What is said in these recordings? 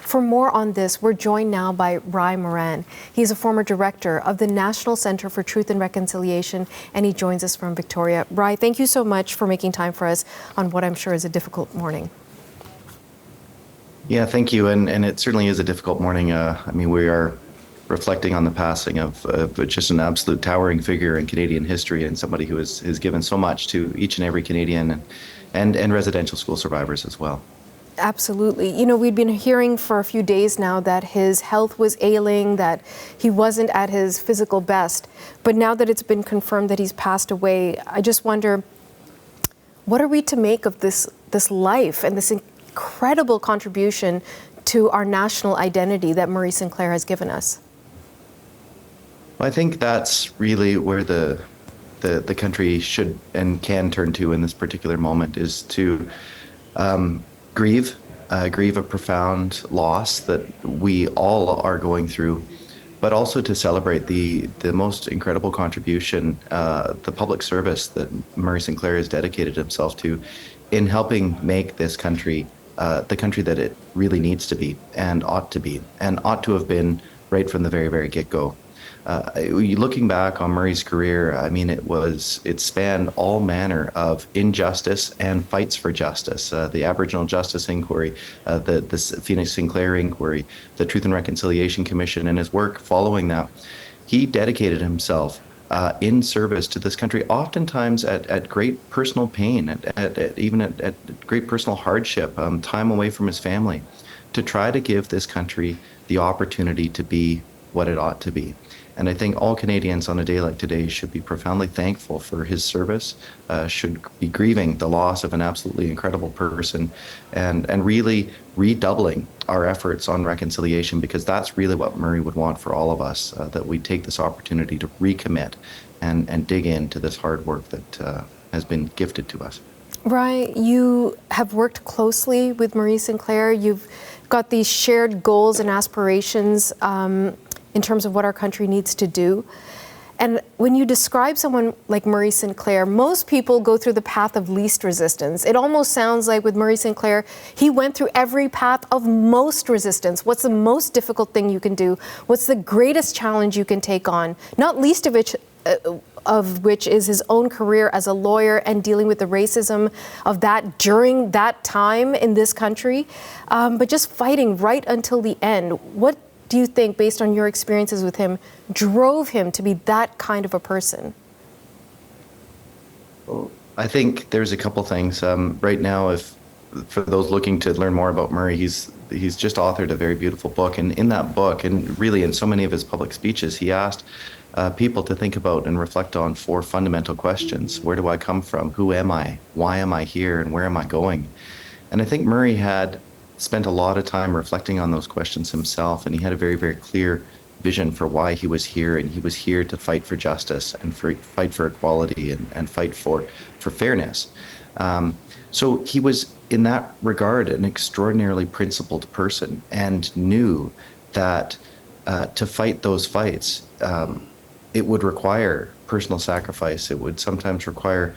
For more on this, we're joined now by Moran. He's a former director of the National Centre for Truth and Reconciliation, and he joins us from Victoria. Rai, thank you so much for making time for us on what I'm sure is a difficult morning. Yeah, thank you. And it certainly is a difficult morning. We are reflecting on the passing of just an absolute towering figure in Canadian history, and somebody who has given so much to each and every Canadian and residential school survivors as well. Absolutely. You know, we'd been hearing for a few days now that his health was ailing, that he wasn't at his physical best. But now that it's been confirmed that he's passed away, I just wonder, what are we to make of this life and this incredible contribution to our national identity that Murray Sinclair has given us? Well, I think that's really where the country should and can turn to in this particular moment, is to grieve a profound loss that we all are going through, but also to celebrate the most incredible contribution, the public service that Murray Sinclair has dedicated himself to in helping make this country the country that it really needs to be and ought to have been right from the very, very get-go. Looking back on Murray's career, I mean, it spanned all manner of injustice and fights for justice. The Aboriginal Justice Inquiry, the Phoenix Sinclair Inquiry, the Truth and Reconciliation Commission, and his work following that. He dedicated himself in service to this country, oftentimes at great personal pain, even at great personal hardship, time away from his family, to try to give this country the opportunity to be what it ought to be. And I think all Canadians on a day like today should be profoundly thankful for his service, should be grieving the loss of an absolutely incredible person, and really redoubling our efforts on reconciliation, because that's really what Murray would want for all of us, that we take this opportunity to recommit and dig into this hard work that has been gifted to us. Rai, you have worked closely with Murray Sinclair. You've got these shared goals and aspirations in terms of what our country needs to do. And when you describe someone like Murray Sinclair, most people go through the path of least resistance. It almost sounds like with Murray Sinclair, he went through every path of most resistance. What's the most difficult thing you can do? What's the greatest challenge you can take on? Not least of which is his own career as a lawyer and dealing with the racism of that during that time in this country, but just fighting right until the end. What do you think, based on your experiences with him, drove him to be that kind of a person? Well, I think there's a couple things. Right now, for those looking to learn more about Murray, he's just authored a very beautiful book. And in that book, and really in so many of his public speeches, he asked people to think about and reflect on 4 fundamental questions. Where do I come from? Who am I? Why am I here? And where am I going? And I think Murray had spent a lot of time reflecting on those questions himself, and he had a very, very clear vision for why he was here, and he was here to fight for justice and fight for equality and fight for fairness. So he was, in that regard, an extraordinarily principled person, and knew that to fight those fights, it would require personal sacrifice. It would sometimes require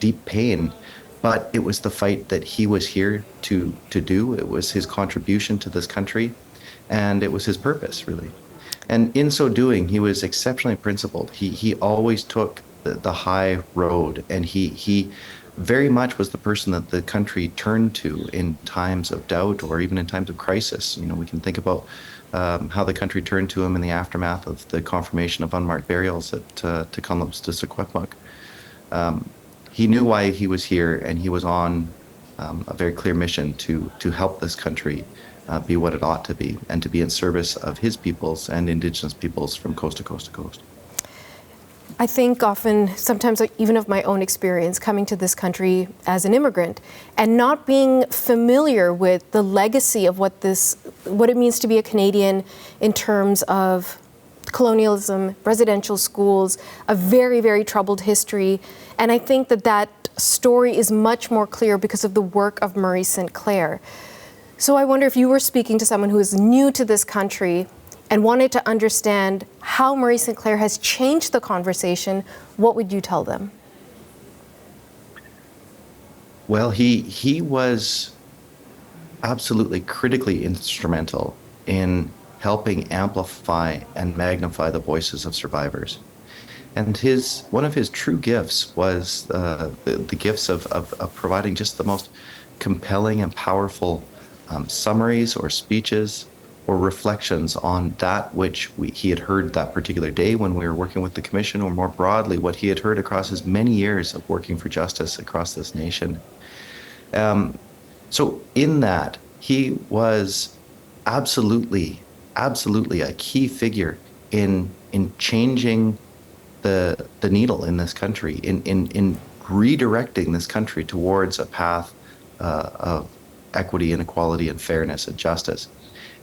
deep pain. But it was the fight that he was here to do. It was his contribution to this country, and it was his purpose, really. And in so doing, he was exceptionally principled. He always took the high road, and he very much was the person that the country turned to in times of doubt or even in times of crisis. You know, we can think about how the country turned to him in the aftermath of the confirmation of unmarked burials at Tecumseh. He knew why he was here, and he was on a very clear mission to help this country be what it ought to be, and to be in service of his peoples and Indigenous peoples from coast to coast to coast. I think often, sometimes even of my own experience, coming to this country as an immigrant and not being familiar with the legacy of what it means to be a Canadian in terms of colonialism, residential schools, a very, very troubled history. And I think that story is much more clear because of the work of Murray Sinclair. So I wonder, if you were speaking to someone who is new to this country and wanted to understand how Murray Sinclair has changed the conversation, what would you tell them? Well, he was absolutely critically instrumental in helping amplify and magnify the voices of survivors. And one of his true gifts was the gifts of providing just the most compelling and powerful summaries or speeches or reflections on that which he had heard that particular day when we were working with the commission, or more broadly, what he had heard across his many years of working for justice across this nation. So in that, he was absolutely a key figure in changing the needle in this country, in redirecting this country towards a path of equity and equality and fairness and justice.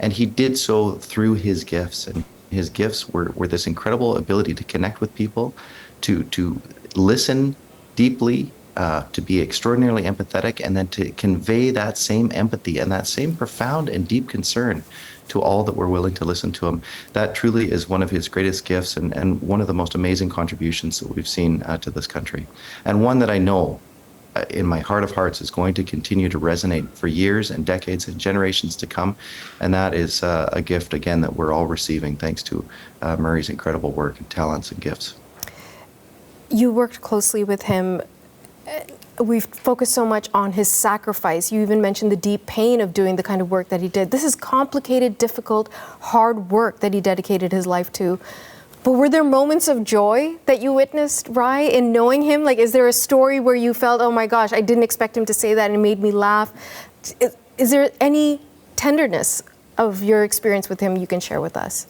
And he did so through his gifts. And his gifts were this incredible ability to connect with people, to listen deeply, to be extraordinarily empathetic, and then to convey that same empathy and that same profound and deep concern to all that were willing to listen to him. That truly is one of his greatest gifts, and one of the most amazing contributions that we've seen to this country. And one that I know in my heart of hearts is going to continue to resonate for years and decades and generations to come. And that is a gift, again, that we're all receiving thanks to Murray's incredible work and talents and gifts. You worked closely with him. We've focused so much on his sacrifice. You even mentioned the deep pain of doing the kind of work that he did. This is complicated, difficult, hard work that he dedicated his life to. But were there moments of joy that you witnessed, Rye, in knowing him? Like, is there a story where you felt, oh my gosh, I didn't expect him to say that and it made me laugh? Is there any tenderness of your experience with him you can share with us?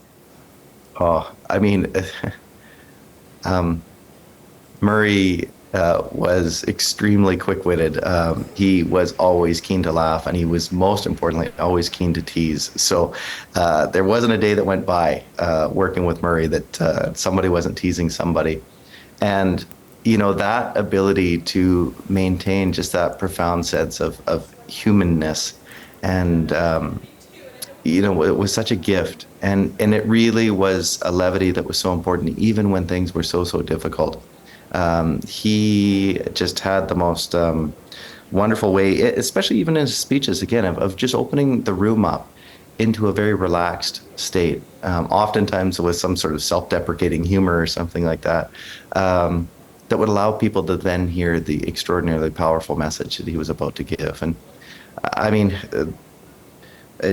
Oh, I mean, Murray was extremely quick-witted. He was always keen to laugh, and he was, most importantly, always keen to tease. So there wasn't a day that went by working with Murray that somebody wasn't teasing somebody. And, you know, that ability to maintain just that profound sense of humanness and, you know, it was such a gift. And it really was a levity that was so important, even when things were so difficult. He just had the most wonderful way, especially even in his speeches, again, of just opening the room up into a very relaxed state, oftentimes with some sort of self-deprecating humor or something like that, that would allow people to then hear the extraordinarily powerful message that he was about to give. And I mean,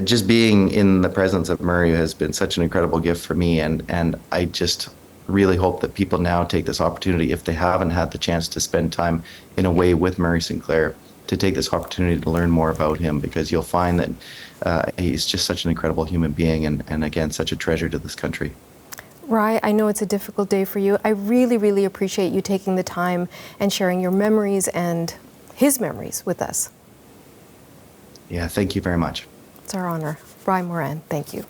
just being in the presence of Murray has been such an incredible gift for me, and I just really hope that people now take this opportunity, if they haven't had the chance to spend time in a way with Murray Sinclair, to take this opportunity to learn more about him, because you'll find that he's just such an incredible human being, and again, such a treasure to this country. Rye, I know it's a difficult day for you. I really appreciate you taking the time and sharing your memories and his memories with us. Yeah, thank you very much. It's our honor. Rye Moran, thank you.